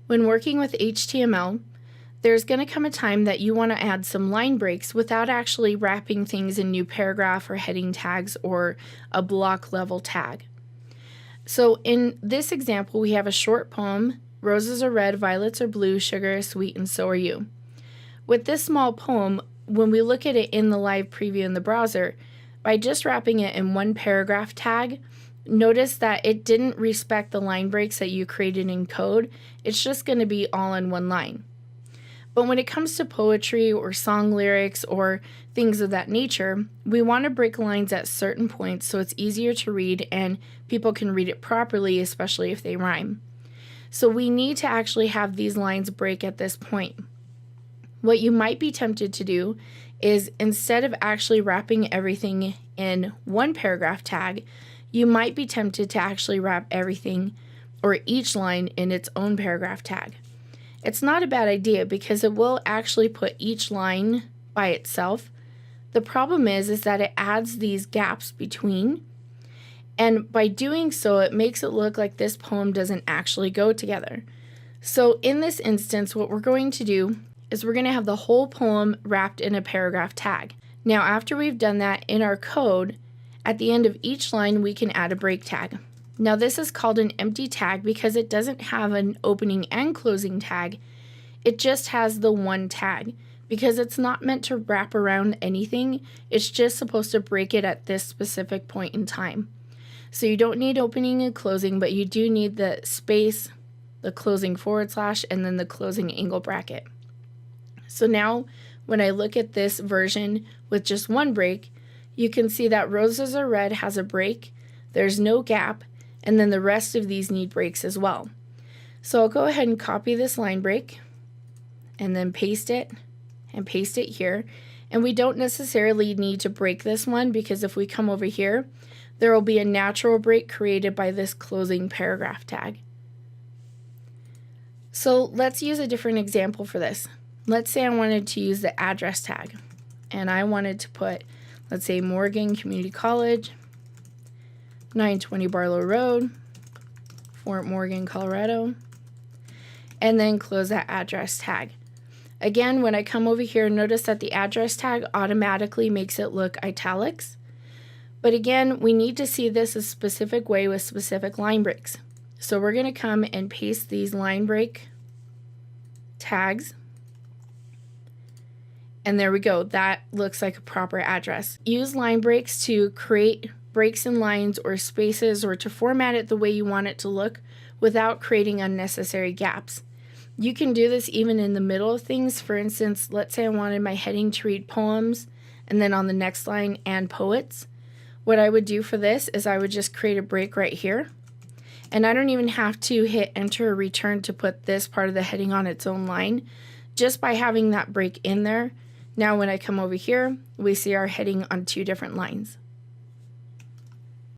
When working with HTML, there's going to come a time that you want to add some line breaks without actually wrapping things in new paragraph or heading tags or a block level tag. So in this example, we have a short poem, roses are red, violets are blue, sugar is sweet, and so are you. With this small poem, when we look at it in the live preview in the browser, by just wrapping it in one paragraph tag, notice that it didn't respect the line breaks that you created in code. It's just going to be all in one line. But when it comes to poetry or song lyrics or things of that nature, we want to break lines at certain points so it's easier to read and people can read it properly, especially if they rhyme. So we need to actually have these lines break at this point. What you might be tempted to do is, instead of actually wrapping everything in one paragraph tag, you might be tempted to actually wrap everything or each line in its own paragraph tag. It's not a bad idea because it will actually put each line by itself. The problem is that it adds these gaps between, and by doing so, it makes it look like this poem doesn't actually go together. So in this instance, what we're going to do is we're going to have the whole poem wrapped in a paragraph tag. Now, after we've done that in our code, at the end of each line, we can add a break tag. Now, this is called an empty tag because it doesn't have an opening and closing tag. It just has the one tag because it's not meant to wrap around anything. It's just supposed to break it at this specific point in time. So you don't need opening and closing, but you do need the space, the closing forward slash, and then the closing angle bracket. So now when I look at this version with just one break, you can see that roses are red has a break, there's no gap, and then the rest of these need breaks as well. So I'll go ahead and copy this line break and then paste it here. And we don't necessarily need to break this one because if we come over here, there will be a natural break created by this closing paragraph tag. So let's use a different example for this. Let's say I wanted to use the address tag and I wanted to put, let's say, Morgan Community College, 920 Barlow Road, Fort Morgan, Colorado, and then close that address tag. Again, when I come over here, notice that the address tag automatically makes it look italics. But again, we need to see this a specific way with specific line breaks. So we're going to come and paste these line break tags. And there we go. That looks like a proper address. Use line breaks to create breaks in lines or spaces or to format it the way you want it to look without creating unnecessary gaps. You can do this even in the middle of things. For instance, let's say I wanted my heading to read poems and then on the next line and poets. What I would do for this is I would just create a break right here. And I don't even have to hit enter or return to put this part of the heading on its own line. Just by having that break in there, now when I come over here, we see our heading on two different lines.